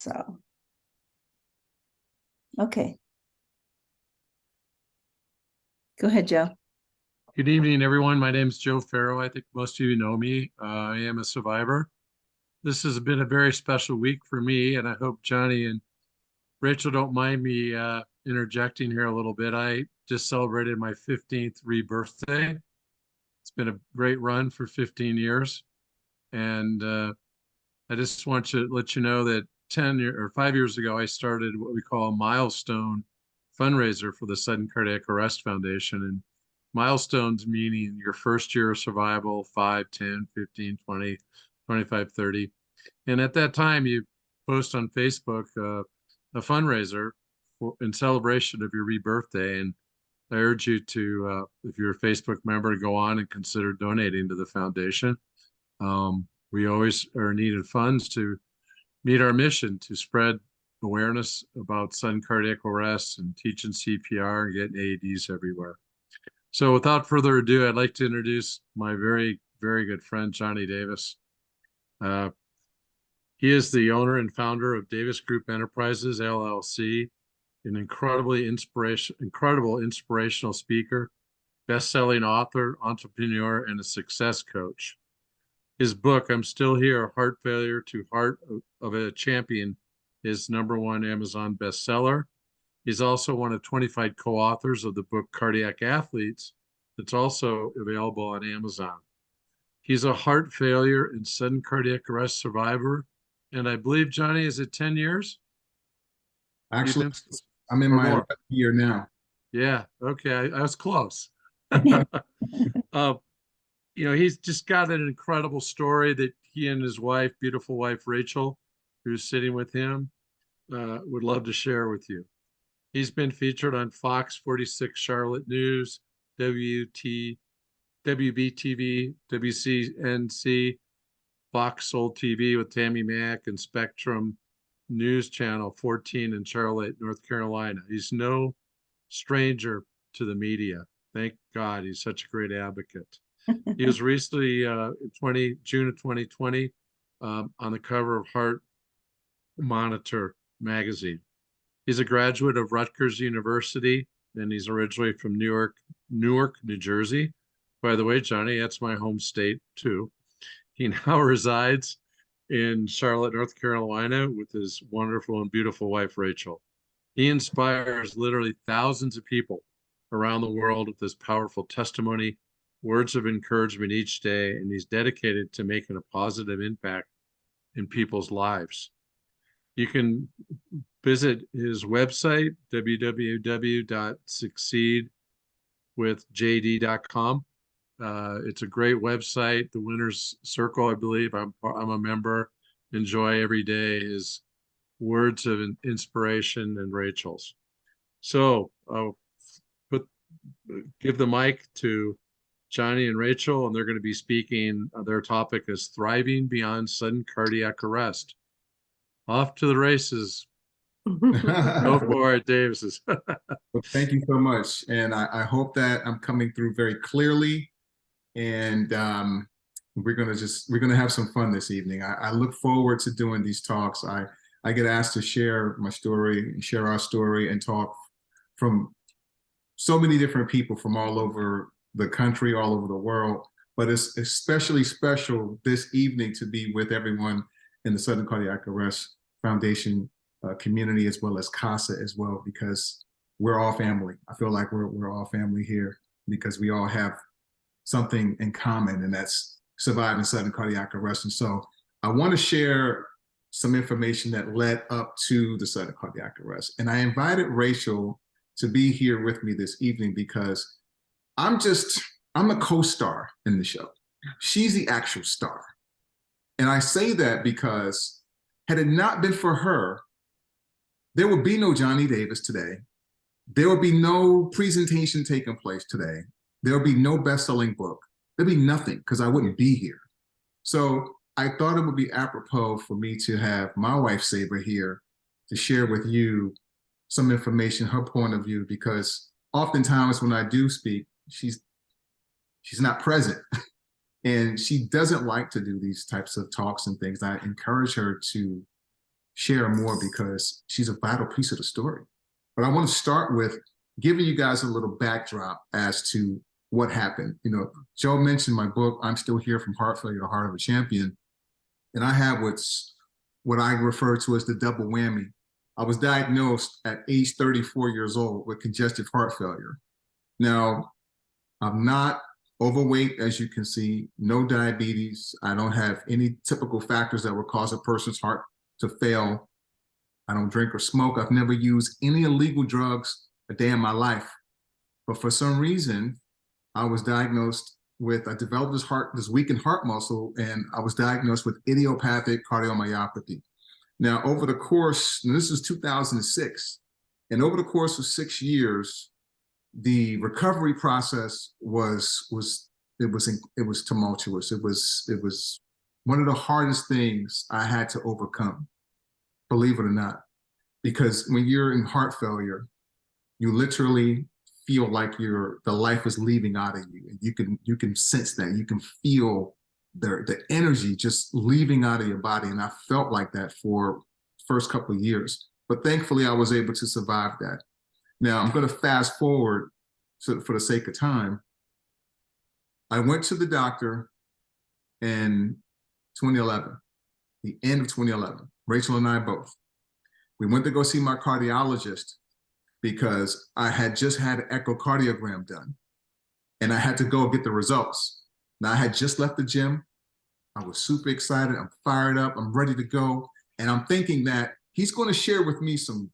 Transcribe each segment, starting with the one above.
So, okay. Go ahead, Joe. Good evening, everyone. My name is Joe Farrow. I think most of you know me. I am a survivor. This has been a very special week for me, and I hope Johnny and Rachel don't mind me interjecting here a little bit. I just celebrated my 15th rebirthday. It's been a great run for 15 years, and I just want to let you know that 5 years ago, I started what we call a milestone fundraiser for the Sudden Cardiac Arrest Foundation. And milestones meaning your first year of survival, 5, 10, 15, 20, 25, 30. And at that time, you post on Facebook a fundraiser in celebration of your rebirth day. And I urge you to, if you're a Facebook member, go on and consider donating to the foundation. We always are needed funds to meet our mission to spread awareness about sudden cardiac arrest and teaching CPR and getting AEDs everywhere. So without further ado, I'd like to introduce my very, very good friend, Johnnie Davis. He is the owner and founder of Davis Group Enterprises, LLC, an incredible inspirational speaker, best-selling author, entrepreneur, and a success coach. His book, I'm Still Here, Heart Failure to Heart of a Champion, is #1 Amazon bestseller. He's also one of 25 co-authors of the book Cardiac Athletes. That's also available on Amazon. He's a heart failure and sudden cardiac arrest survivor. And I believe, Johnny, is it 10 years? Actually, I'm in my 11th year now. Yeah, okay, I was close. He's just got an incredible story that he and his wife, beautiful wife, Rachel, who's sitting with him, would love to share with you. He's been featured on Fox 46 Charlotte News, WBTV, WCNC, Fox Soul TV with Tammy Mack, and Spectrum News Channel 14 in Charlotte, North Carolina. He's no stranger to the media. Thank God, he's such a great advocate. He was recently, June of 2020, on the cover of Heart Monitor magazine. He's a graduate of Rutgers University, and he's originally from Newark, New Jersey. By the way, Johnny, that's my home state too. He now resides in Charlotte, North Carolina with his wonderful and beautiful wife, Rachel. He inspires literally thousands of people around the world with his powerful testimony, words of encouragement each day, and he's dedicated to making a positive impact in people's lives. You can visit his website, www.succeedwithjd.com. It's a great website. The Winner's Circle, I believe, I'm a member. Enjoy every day his words of inspiration and Rachel's. So I'll give the mic to Johnny and Rachel, and they're going to be speaking. Their topic is Thriving Beyond Sudden Cardiac Arrest. Off to the races. Go for it, Davis. Well, thank you so much. And I hope that I'm coming through very clearly. And we're gonna have some fun this evening. I look forward to doing these talks. I get asked to share my story, share our story, and talk from so many different people from all over the country, all over the world. But it's especially special this evening to be with everyone in the Sudden Cardiac Arrest Foundation community, as well as CASA as well, because we're all family. I feel like we're all family here because we all have something in common, and that's surviving sudden cardiac arrest. And so I want to share some information that led up to the sudden cardiac arrest. And I invited Rachel to be here with me this evening because I'm a co-star in the show. She's the actual star. And I say that because had it not been for her, there would be no Johnnie Davis today. There would be no presentation taking place today. There would be no best-selling book. There'd be nothing because I wouldn't be here. So I thought it would be apropos for me to have my wife Saber here to share with you some information, her point of view, because oftentimes when I do speak, she's not present. And she doesn't like to do these types of talks and things. I encourage her to share more because she's a vital piece of the story. But I want to start with giving you guys a little backdrop as to what happened. You know, Joe mentioned my book, I'm Still Here, From Heart Failure to Heart of a Champion. And I have what I refer to as the double whammy. I was diagnosed at age 34 years old with congestive heart failure. Now, I'm not overweight, as you can see, no diabetes. I don't have any typical factors that would cause a person's heart to fail. I don't drink or smoke. I've never used any illegal drugs a day in my life. But for some reason, I was diagnosed with, I developed this weakened heart muscle, and I was diagnosed with idiopathic cardiomyopathy. Now, over the course, and this is 2006, and over the course of 6 years, the recovery process was tumultuous. It was one of the hardest things I had to overcome, believe it or not, because when you're in heart failure, you literally feel like the life is leaving out of you, and you can sense that. You can feel the energy just leaving out of your body, and I felt like that for the first couple of years. But thankfully, I was able to survive that. Now, I'm going to fast forward for the sake of time. I went to the doctor in 2011, the end of 2011. Rachel and I both. We went to go see my cardiologist because I had just had an echocardiogram done, and I had to go get the results. Now, I had just left the gym. I was super excited. I'm fired up. I'm ready to go. And I'm thinking that he's going to share with me some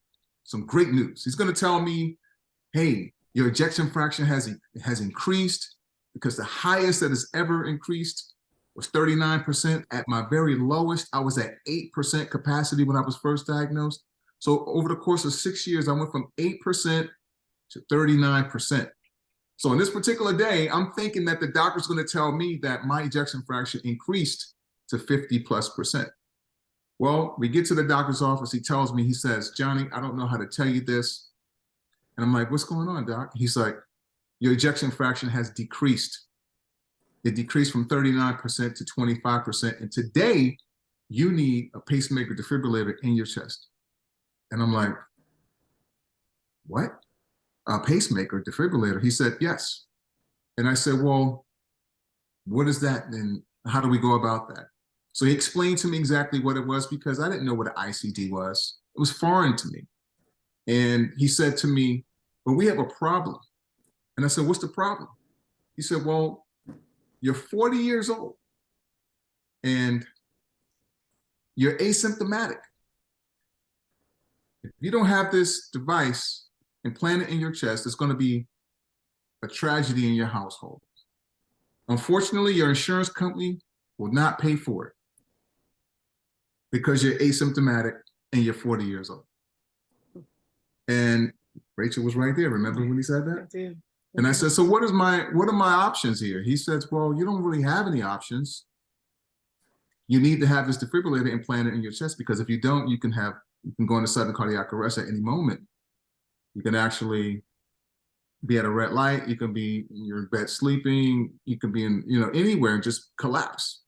great news. He's going to tell me, hey, your ejection fraction has increased, because the highest that has ever increased was 39%. At my very lowest, I was at 8% capacity when I was first diagnosed. So over the course of 6 years, I went from 8% to 39%. So on this particular day, I'm thinking that the doctor's going to tell me that my ejection fraction increased to 50+%. Well, we get to the doctor's office. He tells me, he says, Johnny, I don't know how to tell you this. And I'm like, what's going on, doc? He's like, your ejection fraction has decreased. It decreased from 39% to 25%. And today, you need a pacemaker defibrillator in your chest. And I'm like, what? A pacemaker defibrillator? He said, yes. And I said, well, what is that? And how do we go about that? So he explained to me exactly what it was, because I didn't know what an ICD was. It was foreign to me. And he said to me, well, we have a problem. And I said, what's the problem? He said, well, you're 40 years old and you're asymptomatic. If you don't have this device implanted in your chest, it's going to be a tragedy in your household. Unfortunately, your insurance company will not pay for it because you're asymptomatic and you're 40 years old. And Rachel was right there. Remember when he said that? I do. And I said, so what are my options here? He says, well, you don't really have any options. You need to have this defibrillator implanted in your chest, because if you don't, you can go into sudden cardiac arrest at any moment. You can actually be at a red light. You can be in your bed sleeping. You can be in, anywhere and just collapse.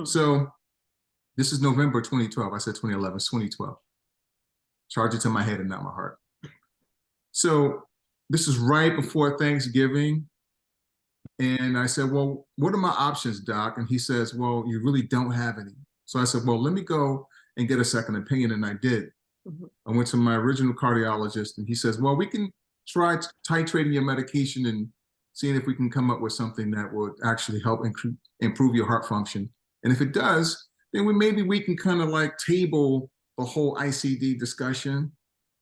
So this is November 2012. I said 2011, it's 2012. Charge it to my head and not my heart. So this is right before Thanksgiving. And I said, well, what are my options, doc? And he says, well, you really don't have any. So I said, well, let me go and get a second opinion. And I did. I went to my original cardiologist, and he says, well, we can try titrating your medication and seeing if we can come up with something that would actually help improve your heart function. And if it does, then maybe we can kind of like table the whole ICD discussion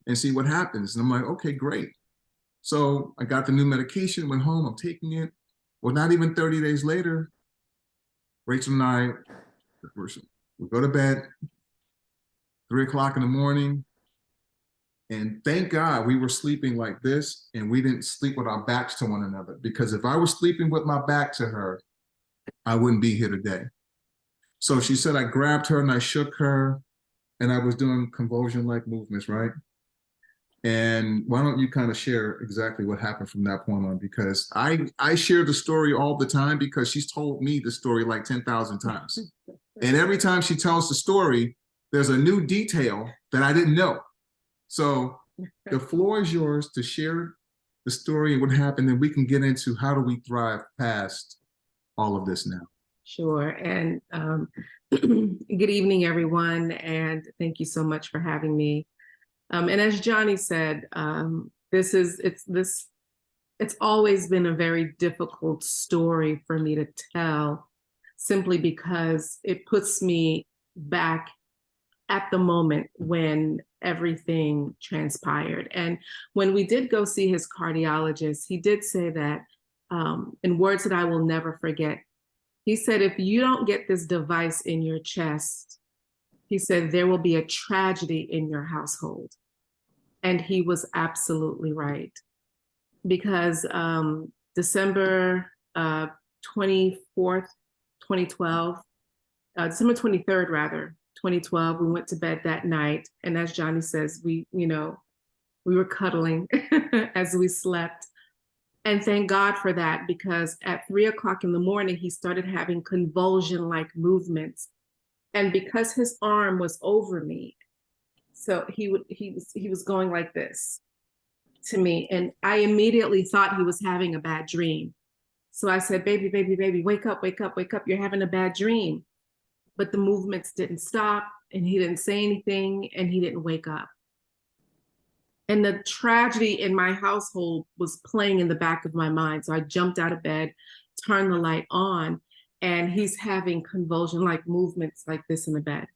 and see what happens. And I'm like, okay, great. So I got the new medication, went home, I'm taking it. Well, not even 30 days later, Rachel and I, we go to bed, 3 o'clock in the morning. And thank God we were sleeping like this, and we didn't sleep with our backs to one another, because if I was sleeping with my back to her, I wouldn't be here today. So she said, I grabbed her and I shook her, and I was doing convulsion-like movements, right? And why don't you kind of share exactly what happened from that point on? Because I share the story all the time, because she's told me the story like 10,000 times. And every time she tells the story, there's a new detail that I didn't know. So the floor is yours to share the story and what happened, and we can get into how do we thrive past all of this now. Sure. And good evening, everyone. And thank you so much for having me. And as Johnnie said, it's always been a very difficult story for me to tell, simply because it puts me back at the moment when everything transpired. And when we did go see his cardiologist, he did say that, in words that I will never forget, he said, if you don't get this device in your chest, he said, there will be a tragedy in your household. And he was absolutely right. Because December 24th, 2012, December 23rd, rather, 2012, we went to bed that night. And as Johnnie says, we were cuddling as we slept. And thank God for that, because at 3 o'clock in the morning, he started having convulsion-like movements. And because his arm was over me, so he was going like this to me. And I immediately thought he was having a bad dream. So I said, baby, baby, baby, wake up, wake up, wake up. You're having a bad dream. But the movements didn't stop, and he didn't say anything, and he didn't wake up. And the tragedy in my household was playing in the back of my mind. So I jumped out of bed, turned the light on, and he's having convulsion-like movements like this in the bed.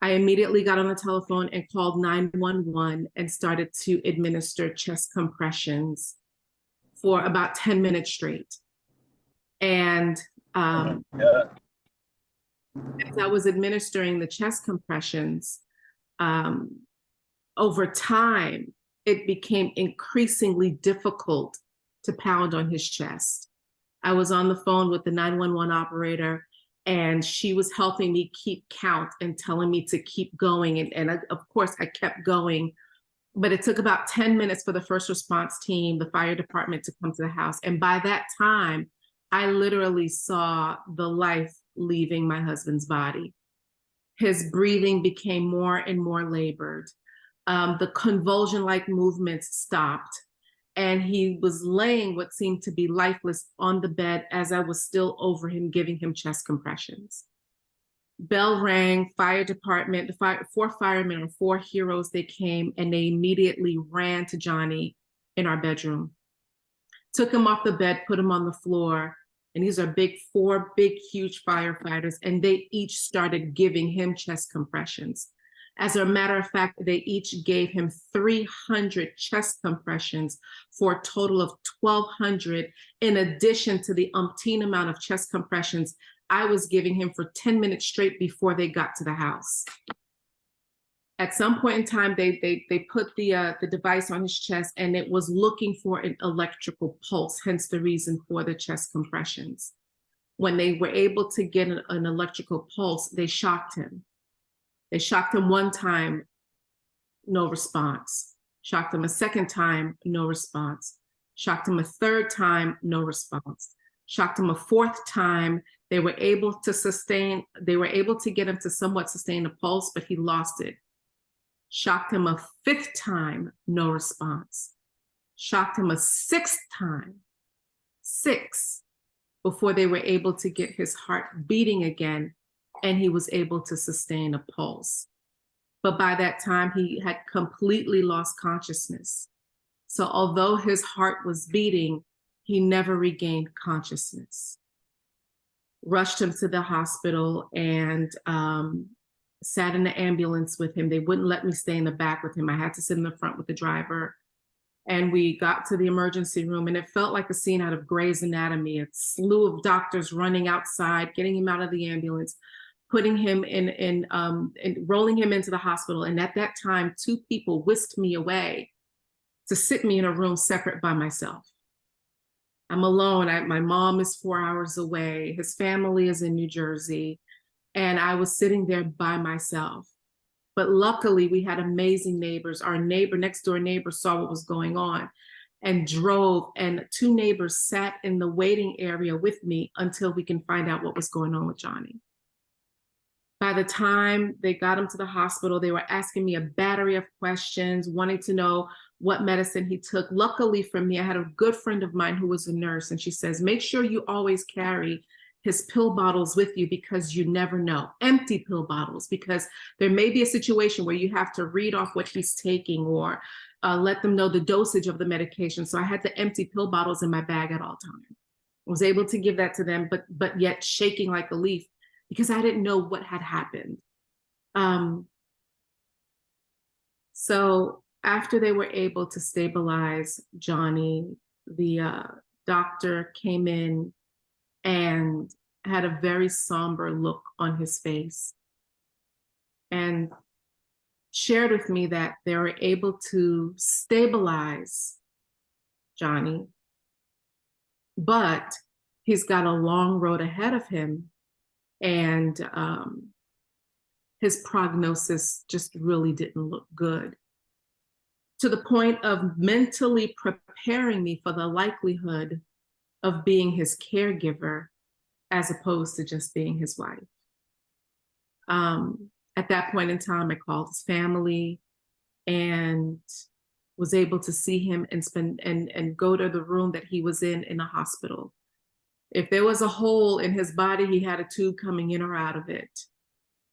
I immediately got on the telephone and called 911 and started to administer chest compressions for about 10 minutes straight. And as I was administering the chest compressions, over time, it became increasingly difficult to pound on his chest. I was on the phone with the 911 operator, and she was helping me keep count and telling me to keep going. And of course, I kept going. But it took about 10 minutes for the first response team, the fire department, to come to the house. And by that time, I literally saw the life leaving my husband's body. His breathing became more and more labored. The convulsion-like movements stopped, and he was laying what seemed to be lifeless on the bed as I was still over him, giving him chest compressions. Bell rang, fire department, four firemen, or 4 heroes, they came, and they immediately ran to Johnnie in our bedroom, took him off the bed, put him on the floor. And these are 4 big, huge firefighters, and they each started giving him chest compressions. As a matter of fact, they each gave him 300 chest compressions for a total of 1,200, in addition to the umpteen amount of chest compressions I was giving him for 10 minutes straight before they got to the house. At some point in time, they put the device on his chest, and it was looking for an electrical pulse, hence the reason for the chest compressions. When they were able to get an electrical pulse, they shocked him. They shocked him 1 time, no response. Shocked him a 2nd time, no response. Shocked him a 3rd time, no response. Shocked him a 4th time. They were able to get him to somewhat sustain a pulse, but he lost it. Shocked him a 5th time, no response. Shocked him a 6th time, 6, before they were able to get his heart beating again, and he was able to sustain a pulse. But by that time, he had completely lost consciousness. So although his heart was beating, he never regained consciousness. Rushed him to the hospital and sat in the ambulance with him. They wouldn't let me stay in the back with him. I had to sit in the front with the driver. And we got to the emergency room, and it felt like a scene out of Grey's Anatomy. A slew of doctors running outside, getting him out of the ambulance, putting him in rolling him into the hospital. And at that time, 2 people whisked me away to sit me in a room separate by myself. I'm alone. My mom is 4 hours away. His family is in New Jersey. And I was sitting there by myself. But luckily, we had amazing neighbors. Our next door neighbor saw what was going on and drove, and 2 neighbors sat in the waiting area with me until we can find out what was going on with Johnnie. By the time they got him to the hospital, they were asking me a battery of questions, wanting to know what medicine he took. Luckily for me, I had a good friend of mine who was a nurse, and she says, make sure you always carry his pill bottles with you, because you never know. Empty pill bottles, because there may be a situation where you have to read off what he's taking, or let them know the dosage of the medication. So I had the empty pill bottles in my bag at all times. I was able to give that to them, but yet shaking like a leaf, because I didn't know what had happened. So after they were able to stabilize Johnnie, the doctor came in and had a very somber look on his face and shared with me that they were able to stabilize Johnnie, but he's got a long road ahead of him, and his prognosis just really didn't look good, to the point of mentally preparing me for the likelihood of being his caregiver as opposed to just being his wife. At that point in time, I called his family and was able to see him and spend and go to the room that he was in the hospital. If there was a hole in his body, he had a tube coming in or out of it.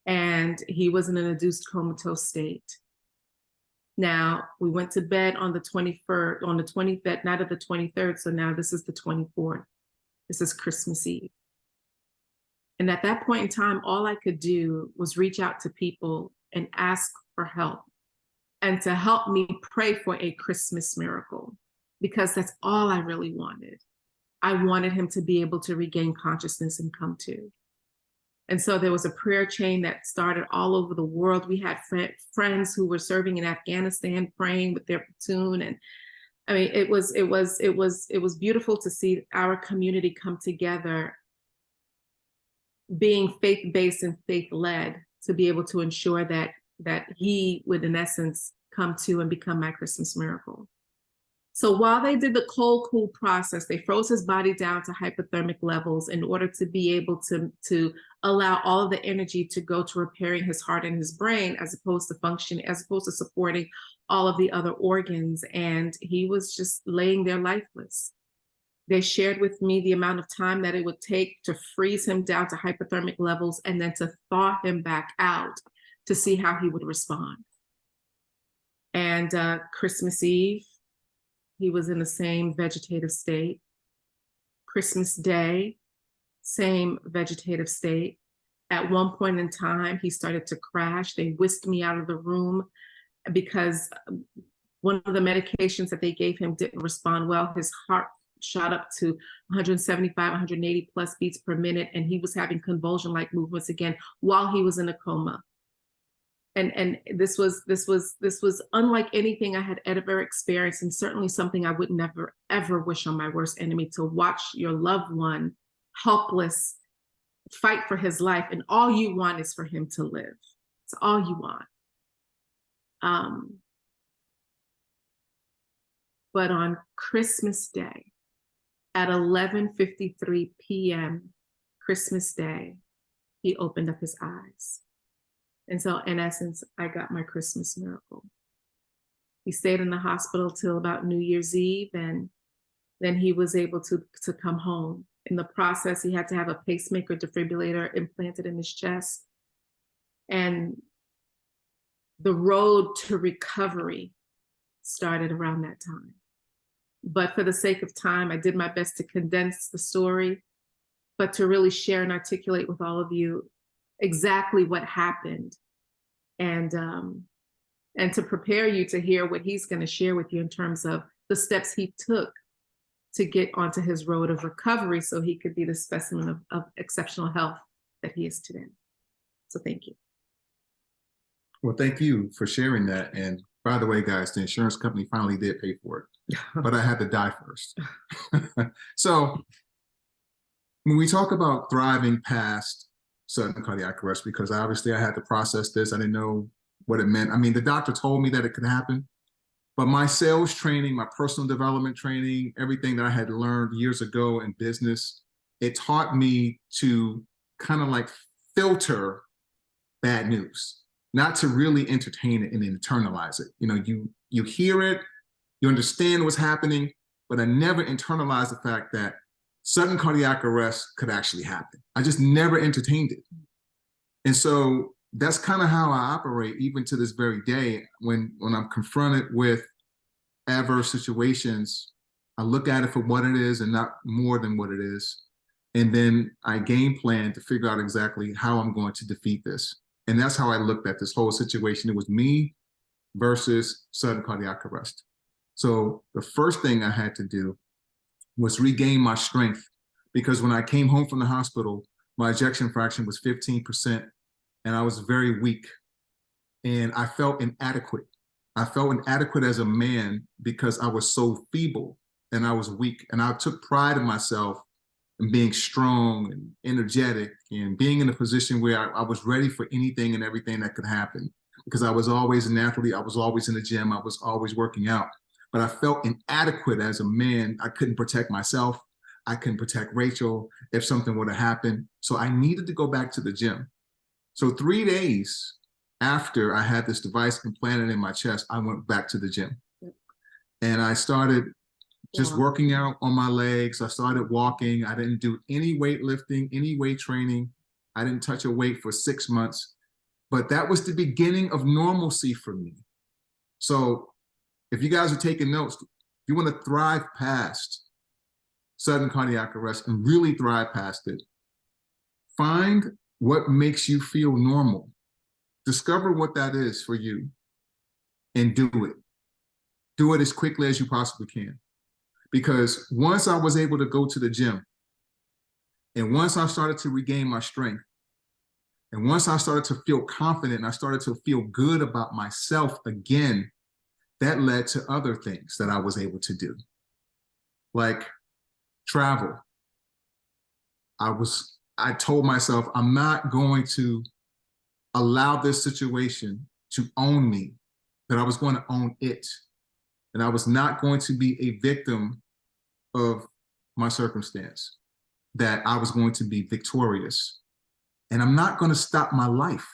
And he was in an induced comatose state. Now, we went to bed on the 21st, on the 20th, night of the 23rd. So now this is the 24th. This is Christmas Eve. And at that point in time, all I could do was reach out to people and ask for help, and to help me pray for a Christmas miracle, because that's all I really wanted. I wanted him to be able to regain consciousness and come to. And so there was a prayer chain that started all over the world. We had friends who were serving in Afghanistan praying with their platoon. And I mean, it was beautiful to see our community come together, being faith-based and faith-led, to be able to ensure that he would, in essence, come to and become my Christmas miracle. So while they did the cold, cool process, they froze his body down to hypothermic levels in order to be able to allow all of the energy to go to repairing his heart and his brain, as opposed to supporting all of the other organs. And he was just laying there lifeless. They shared with me the amount of time that it would take to freeze him down to hypothermic levels and then to thaw him back out to see how he would respond. And Christmas Eve, he was in the same vegetative state. Christmas Day, same vegetative state. At one point in time, he started to crash. They whisked me out of the room because one of the medications that they gave him didn't respond well. His heart shot up to 175, 180 plus beats per minute, and he was having convulsion-like movements again while he was in a coma. And this was unlike anything I had ever experienced, and certainly something I would never, ever wish on my worst enemy, to watch your loved one helpless fight for his life, and all you want is for him to live. It's all you want. But on Christmas Day, at 11:53 p.m., Christmas Day, he opened up his eyes. And so, in essence, I got my Christmas miracle. He stayed in the hospital till about New Year's Eve, and then he was able to come home. In the process, he had to have a pacemaker defibrillator implanted in his chest. And the road to recovery started around that time. But for the sake of time, I did my best to condense the story, but to really share and articulate with all of you exactly what happened, and to prepare you to hear what he's going to share with you in terms of the steps he took to get onto his road of recovery so he could be the specimen of exceptional health that he is today. So thank you. Well, thank you for sharing that. And by the way, guys, the insurance company finally did pay for it, but I had to die first. So when we talk about thriving past sudden cardiac arrest, because obviously I had to process this. I didn't know what it meant. I mean, the doctor told me that it could happen, but my sales training, my personal development training, everything that I had learned years ago in business, it taught me to kind of like filter bad news, not to really entertain it and internalize it. You know, you hear it, you understand what's happening, but I never internalized the fact that sudden cardiac arrest could actually happen. I just never entertained it. And so that's kind of how I operate even to this very day. When I'm confronted with adverse situations, I look at it for what it is and not more than what it is. And then I game plan to figure out exactly how I'm going to defeat this. And that's how I looked at this whole situation. It was me versus sudden cardiac arrest. So the first thing I had to do was regain my strength, because when I came home from the hospital, my ejection fraction was 15% and I was very weak and I felt inadequate. I felt inadequate as a man because I was so feeble and I was weak. And I took pride in myself and being strong and energetic and being in a position where I was ready for anything and everything that could happen, because I was always an athlete. I was always in the gym. I was always working out, but I felt inadequate as a man. I couldn't protect myself. I couldn't protect Rachel if something would have happened. So I needed to go back to the gym. So 3 days after I had this device implanted in my chest, I went back to the gym and I started just working out on my legs. I started walking. I didn't do any weightlifting, any weight training. I didn't touch a weight for 6 months, but that was the beginning of normalcy for me. So if you guys are taking notes, you want to thrive past sudden cardiac arrest and really thrive past it. Find what makes you feel normal. Discover what that is for you and do it. Do it as quickly as you possibly can. Because once I was able to go to the gym, and once I started to regain my strength, and once I started to feel confident and I started to feel good about myself again, that led to other things that I was able to do, like travel. I told myself, I'm not going to allow this situation to own me, that I was going to own it. And I was not going to be a victim of my circumstance, that I was going to be victorious. And I'm not going to stop my life.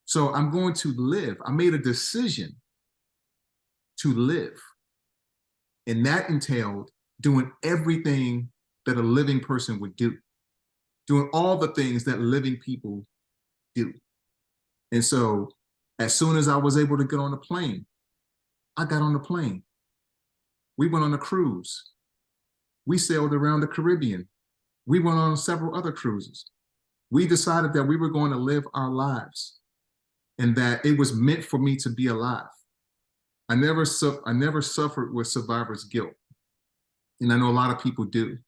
So I'm going to live. I made a decision to live. And that entailed doing everything that a living person would do, doing all the things that living people do. And so as soon as I was able to get on the plane, I got on the plane. We went on a cruise. We sailed around the Caribbean. We went on several other cruises. We decided that we were going to live our lives and that it was meant for me to be alive. I never suffered with survivor's guilt. And I know a lot of people do.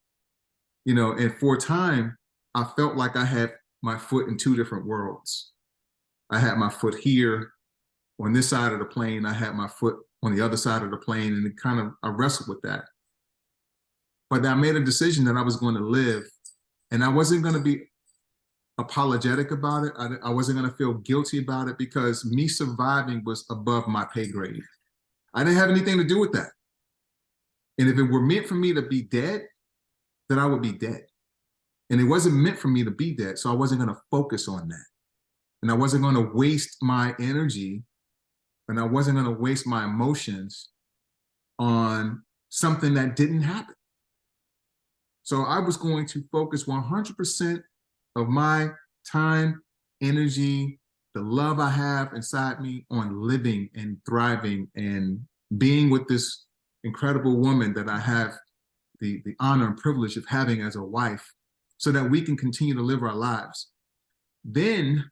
You know, and for a time, I felt like I had my foot in two different worlds. I had my foot here on this side of the plane. I had my foot on the other side of the plane, and I wrestled with that. But I made a decision that I was going to live, and I wasn't going to be apologetic about it. I wasn't going to feel guilty about it, because me surviving was above my pay grade. I didn't have anything to do with that. And if it were meant for me to be dead, then I would be dead. And it wasn't meant for me to be dead, so I wasn't going to focus on that. And I wasn't going to waste my energy, and I wasn't going to waste my emotions on something that didn't happen. So I was going to focus 100% of my time, energy, the love I have inside me on living and thriving and being with this incredible woman that I have the honor and privilege of having as a wife, so that we can continue to live our lives. Then,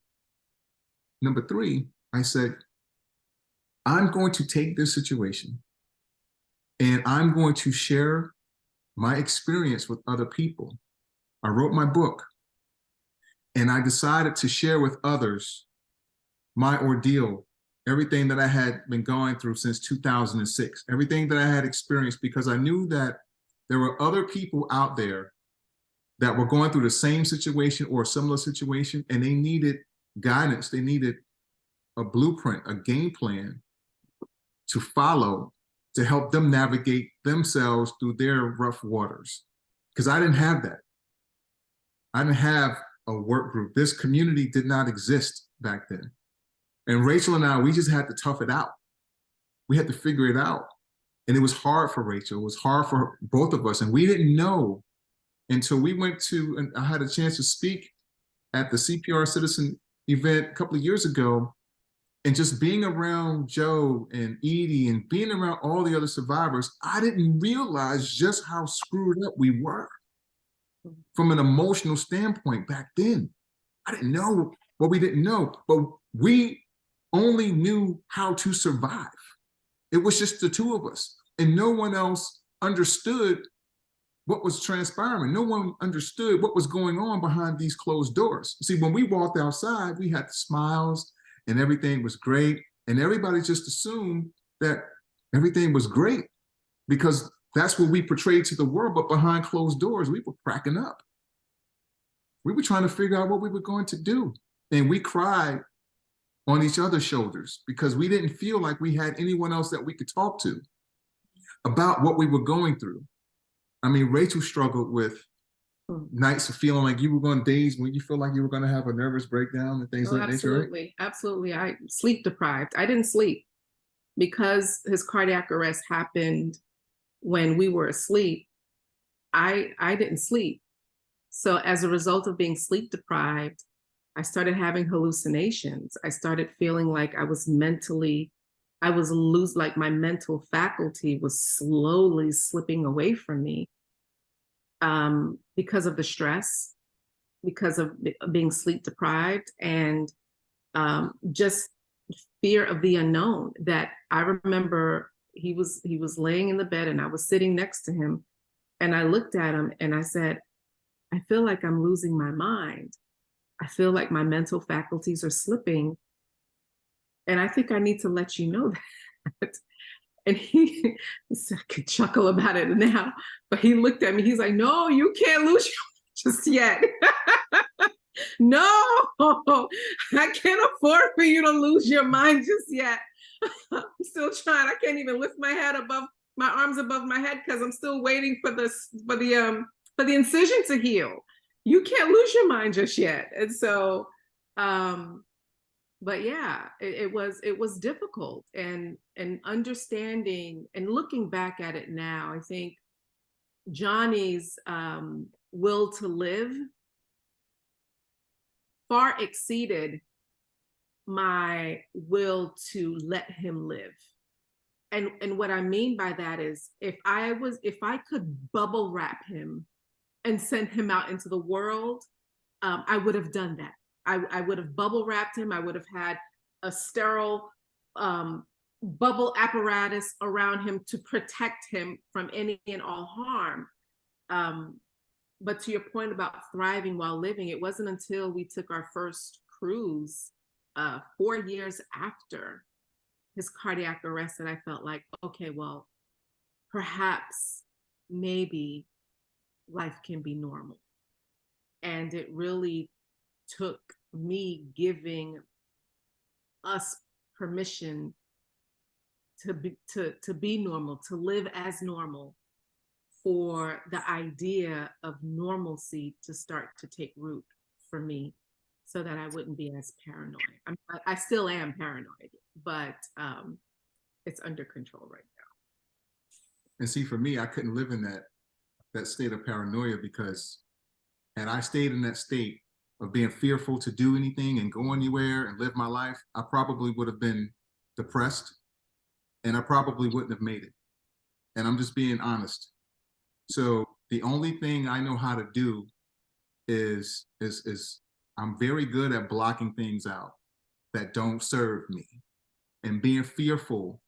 number 3, I said, I'm going to take this situation and I'm going to share my experience with other people. I wrote my book and I decided to share with others my ordeal, everything that I had been going through since 2006, everything that I had experienced, because I knew that there were other people out there that were going through the same situation or a similar situation, and they needed guidance. They needed a blueprint, a game plan to follow to help them navigate themselves through their rough waters. Because I didn't have that. I didn't have a work group. This community did not exist back then. And Rachel and I, we just had to tough it out. We had to figure it out. And it was hard for Rachel. It was hard for both of us. And we didn't know until we went to, and I had a chance to speak at the CPR Citizen event a couple of years ago. And just being around Joe and Edie and being around all the other survivors, I didn't realize just how screwed up we were from an emotional standpoint back then. I didn't know what we didn't know, but we only knew how to survive. It was just the two of us, and no one else understood what was transpiring. No one understood what was going on behind these closed doors. See, when we walked outside, we had the smiles and everything was great, and everybody just assumed that everything was great because that's what we portrayed to the world. But behind closed doors, we were cracking up. We were trying to figure out what we were going to do. And we cried on each other's shoulders because we didn't feel like we had anyone else that we could talk to about what we were going through. I mean, Rachel struggled with nights of feeling like you were going days when you feel like you were going to have a nervous breakdown and things like that. Absolutely. Absolutely. I sleep deprived. I didn't sleep because his cardiac arrest happened when we were asleep. I didn't sleep. So as a result of being sleep deprived, I started having hallucinations. I started feeling like I was like my mental faculty was slowly slipping away from me because of the stress, because of being sleep deprived, and just fear of the unknown. That I remember he was laying in the bed and I was sitting next to him, and I looked at him and I said, I feel like I'm losing my mind. I feel like my mental faculties are slipping. And I think I need to let you know that. And he I could chuckle about it now, but he looked at me, he's like, no, you can't lose your just yet. No, I can't afford for you to lose your mind just yet. I'm still trying. I can't even lift my head above my arms above my head because I'm still waiting for the incision to heal. You can't lose your mind just yet. And so, but yeah, it was difficult, and understanding and looking back at it now, I think Johnny's will to live far exceeded my will to let him live. And what I mean by that is if I could bubble wrap him and send him out into the world, I would have done that. I would have bubble wrapped him. I would have had a sterile bubble apparatus around him to protect him from any and all harm. But to your point about thriving while living, it wasn't until we took our first cruise 4 years after his cardiac arrest that I felt like, okay, well, perhaps, maybe life can be normal. And it really took me giving us permission to be normal, to live as normal, for the idea of normalcy to start to take root for me, so that I wouldn't be as paranoid. I still am paranoid, but it's under control right now. And see, for me, I couldn't live in that state of paranoia, because had I stayed in that state of being fearful to do anything and go anywhere and live my life, I probably would have been depressed, and I probably wouldn't have made it. And I'm just being honest. So the only thing I know how to do is I'm very good at blocking things out that don't serve me, and being fearful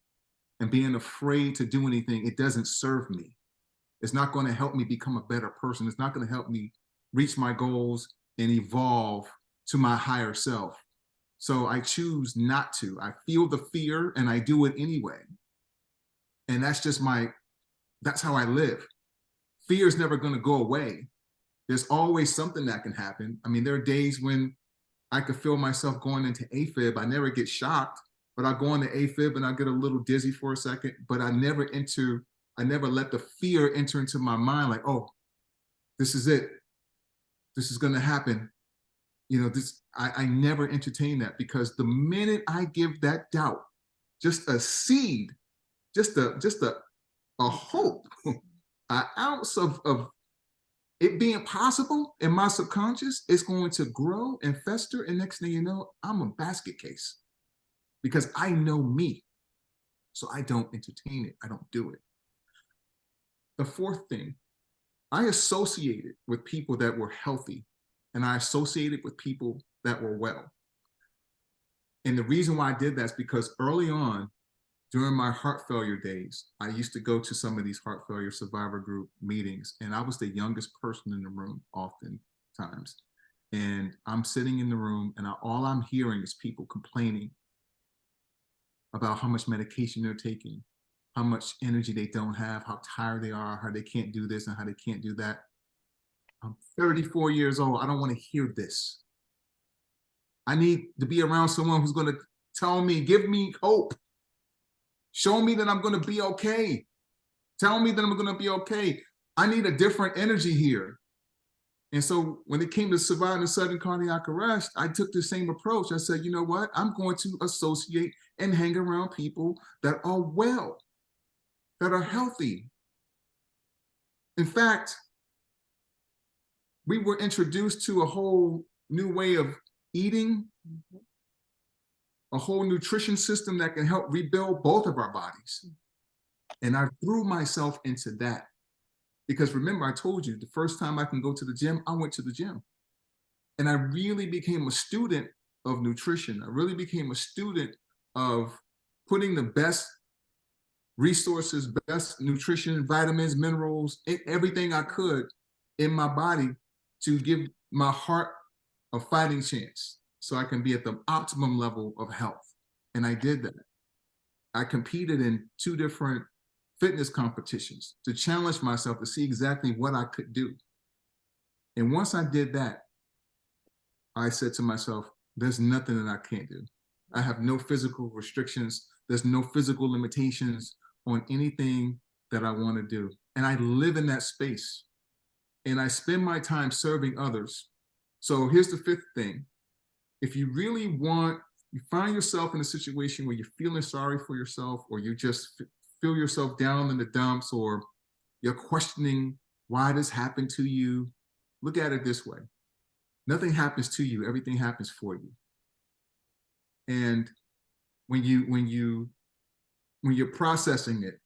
and being afraid to do anything. It doesn't serve me. It's not going to help me become a better person. It's not going to help me reach my goals and evolve to my higher self. So I choose not to. I feel the fear and I do it anyway. And that's just that's how I live. Fear is never going to go away. There's always something that can happen. I mean, there are days when I could feel myself going into AFib. I never get shocked, but I go into AFib and I get a little dizzy for a second, but I never let the fear enter into my mind like, oh, this is it. This is going to happen. I never entertain that, because the minute I give that doubt just a seed, just a hope, an ounce of it being possible in my subconscious, it's going to grow and fester. And next thing you know, I'm a basket case, because I know me. So I don't entertain it. I don't do it. The fourth thing, I associated with people that were healthy, and I associated with people that were well. And the reason why I did that is because early on, during my heart failure days, I used to go to some of these heart failure survivor group meetings, and I was the youngest person in the room oftentimes. And I'm sitting in the room, and all I'm hearing is people complaining about how much medication they're taking, how much energy they don't have, how tired they are, how they can't do this and how they can't do that. I'm 34 years old. I don't want to hear this. I need to be around someone who's going to tell me, give me hope. Show me that I'm going to be okay. Tell me that I'm going to be okay. I need a different energy here. And so when it came to surviving sudden cardiac arrest, I took the same approach. I said, you know what? I'm going to associate and hang around people that are well, that are healthy. In fact, we were introduced to a whole new way of eating, a whole nutrition system that can help rebuild both of our bodies. And I threw myself into that. Because remember, I told you, the first time I can go to the gym, I went to the gym. And I really became a student of nutrition. I really became a student of putting the best resources, best nutrition, vitamins, minerals, everything I could in my body to give my heart a fighting chance so I can be at the optimum level of health. And I did that. I competed in 2 different fitness competitions to challenge myself to see exactly what I could do. And once I did that, I said to myself, there's nothing that I can't do. I have no physical restrictions. There's no physical limitations on anything that I want to do. And I live in that space. And I spend my time serving others. So here's the 5th thing. If you really you find yourself in a situation where you're feeling sorry for yourself, or you just feel yourself down in the dumps, or you're questioning why this happened to you, look at it this way. Nothing happens to you, everything happens for you. And when you're processing it,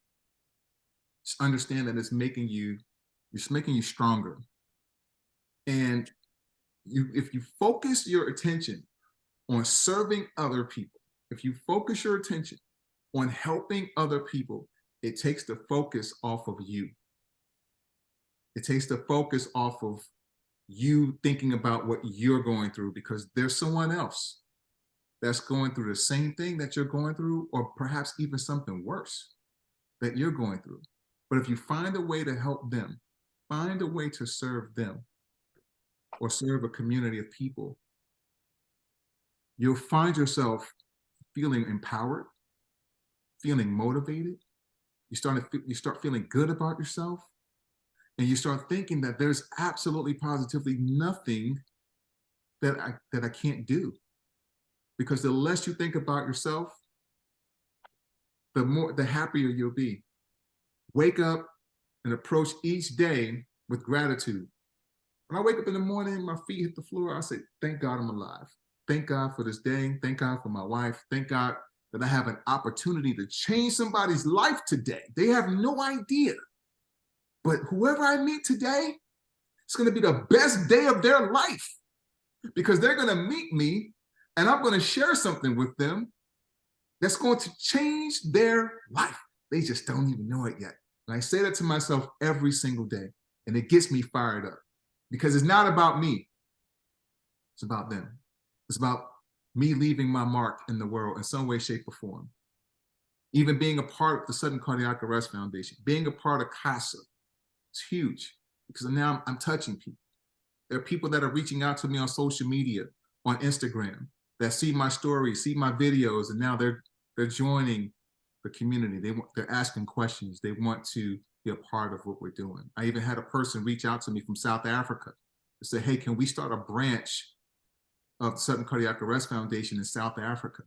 just understand that it's making you stronger. And if you focus your attention on serving other people, if you focus your attention on helping other people, it takes the focus off of you. It takes the focus off of you thinking about what you're going through, because there's someone else that's going through the same thing that you're going through, or perhaps even something worse that you're going through. But if you find a way to help them, find a way to serve them, or serve a community of people, you'll find yourself feeling empowered, feeling motivated. You start feeling good about yourself, and you start thinking that there's absolutely positively nothing that I can't do. Because the less you think about yourself, the happier you'll be. Wake up and approach each day with gratitude. When I wake up in the morning, my feet hit the floor, I say, thank God I'm alive. Thank God for this day. Thank God for my wife. Thank God that I have an opportunity to change somebody's life today. They have no idea. But whoever I meet today, it's going to be the best day of their life, because they're going to meet me and I'm going to share something with them that's going to change their life. They just don't even know it yet. And I say that to myself every single day, and it gets me fired up, because it's not about me. It's about them. It's about me leaving my mark in the world in some way, shape, or form. Even being a part of the Sudden Cardiac Arrest Foundation, being a part of CASA, it's huge, because now I'm touching people. There are people that are reaching out to me on social media, on Instagram, that see my stories, see my videos, and now they're joining the community. They're asking questions. They want to be a part of what we're doing. I even had a person reach out to me from South Africa to say, hey, can we start a branch of Sudden Cardiac Arrest Foundation in South Africa.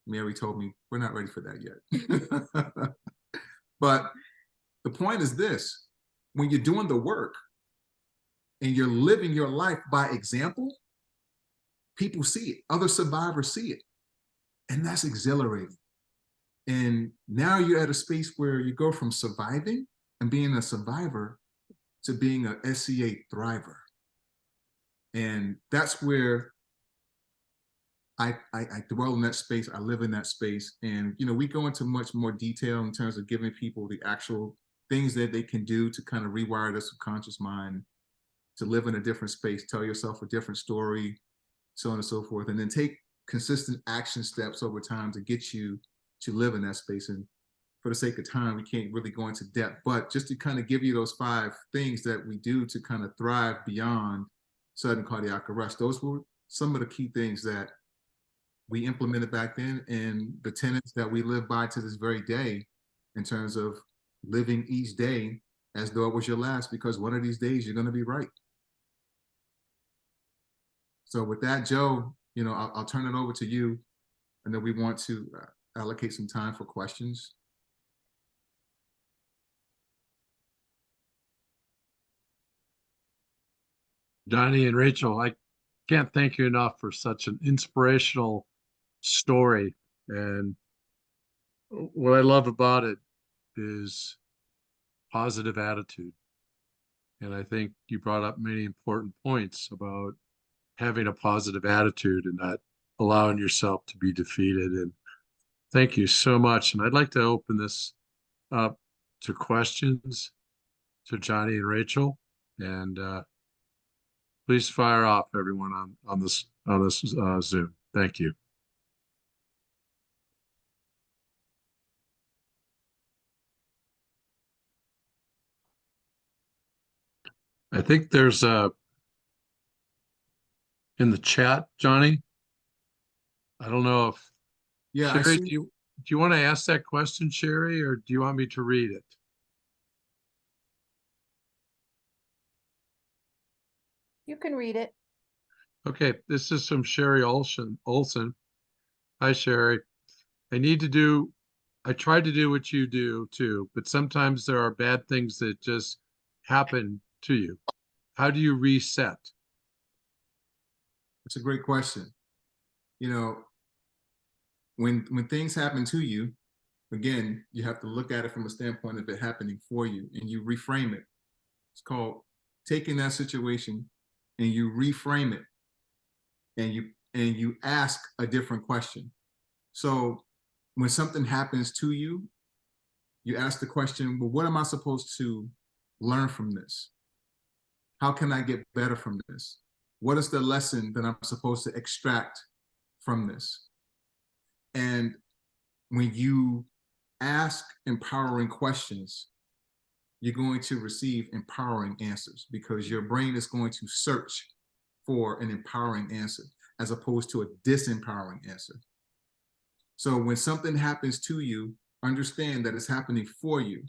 Mary told me, we're not ready for that yet. But the point is this: when you're doing the work and you're living your life by example, people see it, other survivors see it, and that's exhilarating. And now you're at a space where you go from surviving and being a survivor to being an SCA thriver. And that's where I dwell in that space. I live in that space. And, you know, we go into much more detail in terms of giving people the actual things that they can do to kind of rewire their subconscious mind, to live in a different space, tell yourself a different story, so on and so forth. And then take consistent action steps over time to get you to live in that space. And for the sake of time, we can't really go into depth, but just to kind of give you those 5 things that we do to kind of thrive beyond sudden cardiac arrest. Those were some of the key things that we implemented back then, and the tenets that we live by to this very day, in terms of living each day as though it was your last, because one of these days you're going to be right. So with that, Joe, you know, I'll turn it over to you, and then we want to allocate some time for questions. Johnny and Rachel, I can't thank you enough for such an inspirational story. And what I love about it is positive attitude. And I think you brought up many important points about having a positive attitude and not allowing yourself to be defeated. And thank you so much. And I'd like to open this up to questions to Johnny and Rachel. And please fire off, everyone, on this Zoom. Thank you. I think there's in the chat, Johnny. I don't know if Sherry, do you want to ask that question, Sherry, or do you want me to read it? You can read it. Okay, this is from Sherry Olson. Hi, Sherry. I try to do what you do too, but sometimes there are bad things that just happen to you. How do you reset? It's a great question. You know, when things happen to you, again, you have to look at it from a standpoint of it happening for you, and you reframe it. It's called taking that situation and you reframe it, and you ask a different question. So when something happens to you, you ask the question, well, what am I supposed to learn from this? How can I get better from this? What is the lesson that I'm supposed to extract from this? And when you ask empowering questions, you're going to receive empowering answers, because your brain is going to search for an empowering answer as opposed to a disempowering answer. So when something happens to you, understand that it's happening for you.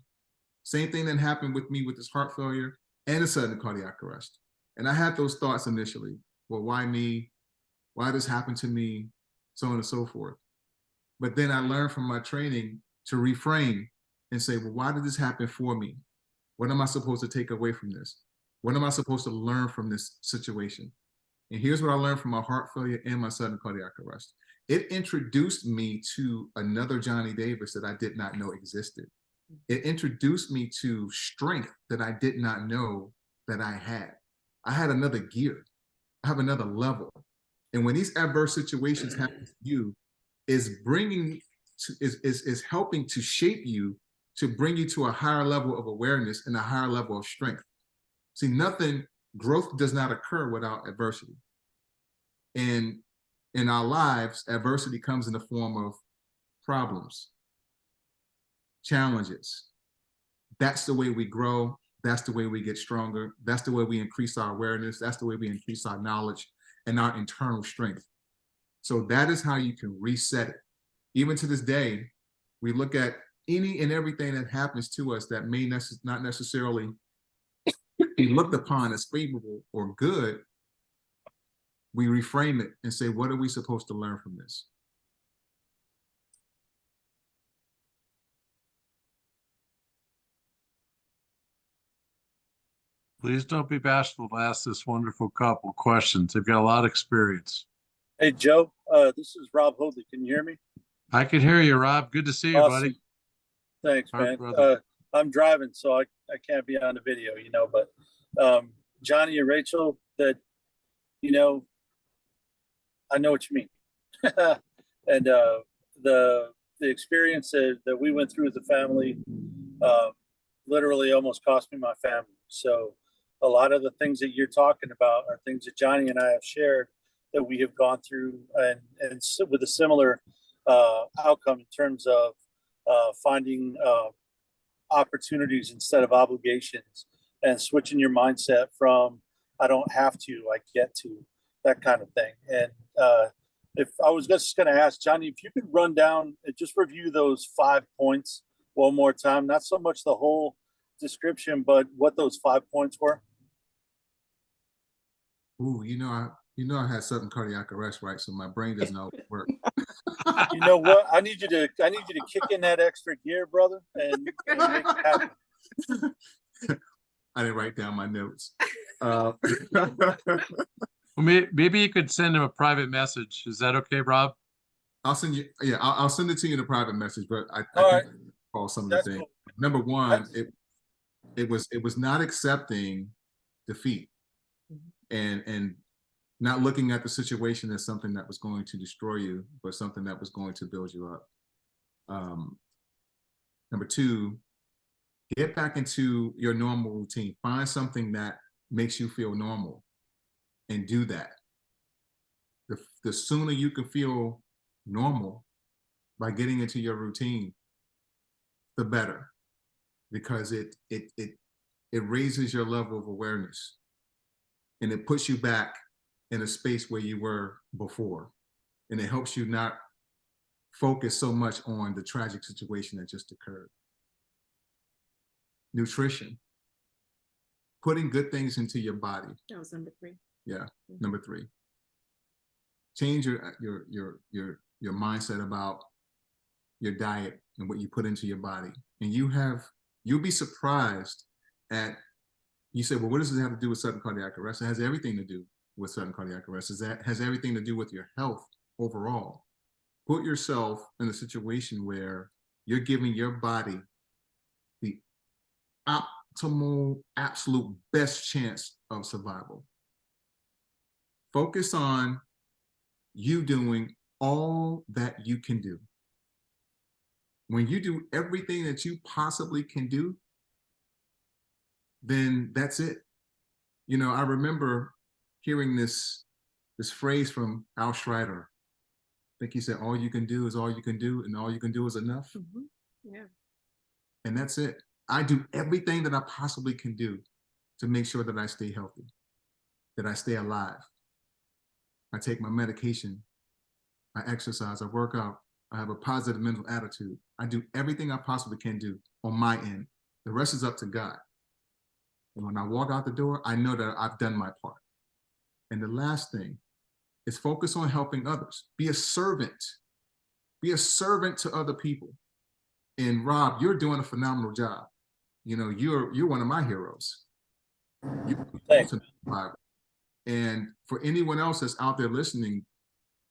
Same thing that happened with me with this heart failure and a sudden cardiac arrest. And I had those thoughts initially. Well, why me? Why this happened to me? So on and so forth. But then I learned from my training to reframe and say, well, why did this happen for me? What am I supposed to take away from this? What am I supposed to learn from this situation? And here's what I learned from my heart failure and my sudden cardiac arrest. It introduced me to another Johnnie Davis that I did not know existed. It introduced me to strength that I did not know that I had. I had another gear. I have another level. And when these adverse situations happen to you, is helping to shape you, to bring you to a higher level of awareness and a higher level of strength. See, growth does not occur without adversity. And in our lives, adversity comes in the form of problems, challenges. That's the way we grow. That's the way we get stronger. That's the way we increase our awareness. That's the way we increase our knowledge and our internal strength. So that is how you can reset it. Even to this day, we look at any and everything that happens to us that may not necessarily be looked upon as favorable or good. we reframe it and say, what are we supposed to learn from this? Please don't be bashful to ask this wonderful couple questions. They've got a lot of experience. Hey, Joe, this is Rob Hoadley. Can you hear me? I can hear you, Rob. Good to see you, Awesome. buddy. Thanks, Our man. brother. I'm driving, so I can't be on the video, but Johnny and Rachel, that, I know what you mean. And the experience that we went through as a family literally almost cost me my family. So a lot of the things that you're talking about are things that Johnny and I have shared that we have gone through, and with a similar outcome in terms of finding opportunities instead of obligations, and switching your mindset from I don't have to, I get to, that kind of thing. And if I was just going to ask Johnny, if you could run down and just review those 5 points one more time, not so much the whole description, but what those 5 points were. Ooh, I had sudden cardiac arrest, right? So my brain doesn't always work. You know what? I need you to kick in that extra gear, brother, and make it happen. I didn't write down my notes. Well, maybe you could send him a private message. Is that okay, Rob? I'll send you. Yeah, I'll send it to you in a private message. But I All think right. call some of That's the things. cool. Number one, it was not accepting defeat, and not looking at the situation as something that was going to destroy you, but something that was going to build you up. Number two, get back into your normal routine. Find something that makes you feel normal and do that. The sooner you can feel normal by getting into your routine, the better, because it raises your level of awareness, and it puts you back in a space where you were before, and it helps you not focus so much on the tragic situation that just occurred. Nutrition, putting good things into your body. That was number 3. Yeah, number 3. Change your mindset about your diet and what you put into your body, and you'll be surprised at. You say, well, what does it have to do with sudden cardiac arrest? It has everything to do with sudden cardiac arrest. That has everything to do with your health overall. Put yourself in a situation where you're giving your body the optimal, absolute best chance of survival. Focus on you doing all that you can do. When you do everything that you possibly can do, then that's it. I remember hearing this phrase from Al Schreiter. I think he said, all you can do is all you can do, and all you can do is enough. Yeah. And that's it. I do everything that I possibly can do to make sure that I stay healthy, that I stay alive. I take my medication, I exercise, I work out, I have a positive mental attitude. I do everything I possibly can do on my end. The rest is up to God. And when I walk out the door, I know that I've done my part. And the last thing is focus on helping others. Be a servant. Be a servant to other people. And Rob, you're doing a phenomenal job. You're one of my heroes. Thanks. And for anyone else that's out there listening,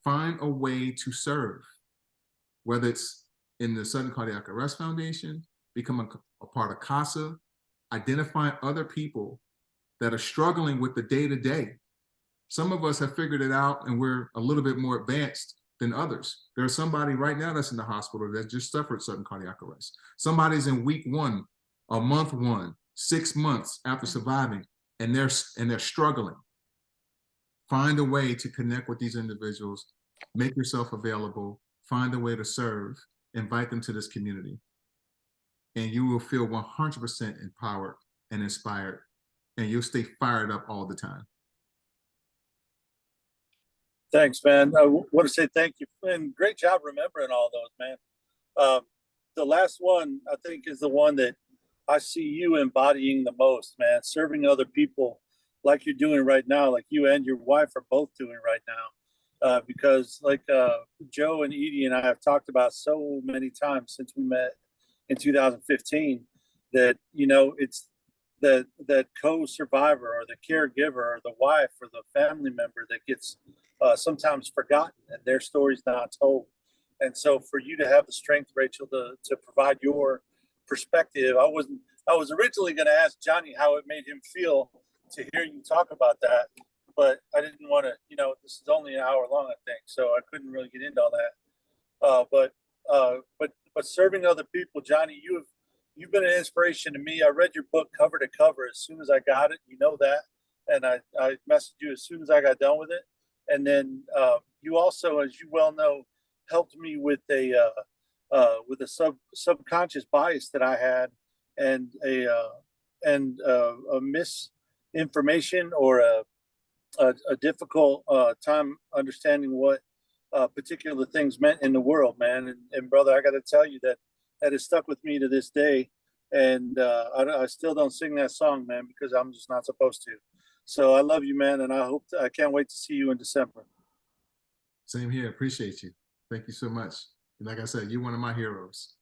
find a way to serve, whether it's in the Sudden Cardiac Arrest Foundation, become a part of CASA, identify other people that are struggling with the day-to-day. Some of us have figured it out, and we're a little bit more advanced than others. There's somebody right now that's in the hospital that just suffered sudden cardiac arrest. Somebody's in week 1, or month 1, 6 months after surviving, and they're struggling. Find a way to connect with these individuals, make yourself available, find a way to serve, invite them to this community. And you will feel 100% empowered and inspired, and you'll stay fired up all the time. Thanks, man. I want to say thank you, and great job remembering all those, man. The last one, I think, is the one that I see you embodying the most, man. Serving other people like you're doing right now, like you and your wife are both doing right now. Because like Joe and Edie and I have talked about so many times since we met in 2015, that, you know, it's that co-survivor or the caregiver or the wife or the family member that gets sometimes forgotten and their story's not told. And so for you to have the strength, Rachel, to provide your perspective, I was originally going to ask Johnny how it made him feel to hear you talk about that, but I didn't want to, you know, this is only an hour long, I think, so I couldn't really get into all that. But serving other people, Johnny, you've been an inspiration to me. I read your book cover to cover as soon as I got it. You know that, and I messaged you as soon as I got done with it. And then you also, as you well know, helped me with a subconscious bias that I had, and a misinformation or a difficult time understanding what particular things meant in the world, man. And brother, I got to tell you that has stuck with me to this day. And I still don't sing that song, man, because I'm just not supposed to. So I love you, man, and I can't wait to see you in December. Same here. Appreciate you. Thank you so much. And like I said, you're one of my heroes.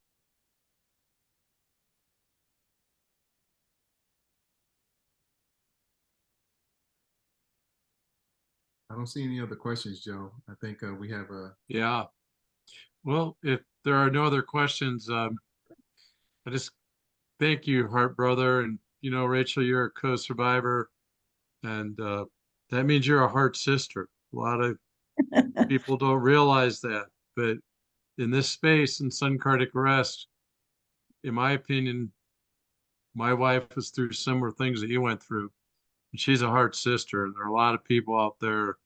I don't see any other questions, Joe. I think we have a. Yeah. Well, if there are no other questions, I just thank you, Heart Brother. And, you know, Rachel, you're a co-survivor, and that means you're a heart sister. A lot of people don't realize that, but in this space in sudden cardiac arrest, in my opinion, my wife was through similar things that you went through, and she's a heart sister. There are a lot of people out there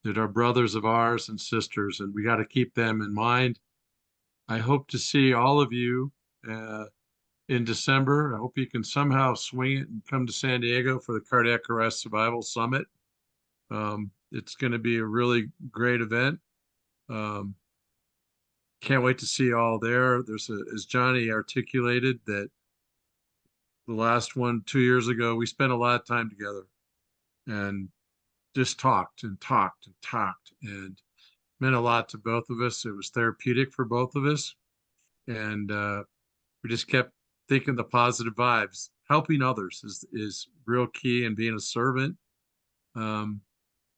that are brothers of ours and sisters, and we got to keep them in mind. I hope to see all of you in December. I hope you can somehow swing it and come to San Diego for the Cardiac Arrest Survival Summit. It's going to be a really great event. Can't wait to see you all there. As Johnny articulated, that the last one 2 years ago, we spent a lot of time together and just talked and talked and talked, and meant a lot to both of us. It was therapeutic for both of us. And we just kept thinking the positive vibes. Helping others is real key, and being a servant. And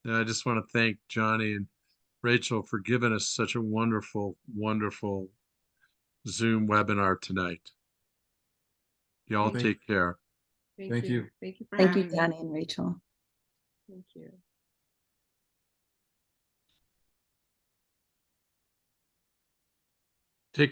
I just want to thank Johnny and Rachel for giving us such a wonderful, wonderful Zoom webinar tonight. Y'all Thank take care. Thank you. Thank you for Thank you, having me. Johnny and Rachel. Thank you. Take care.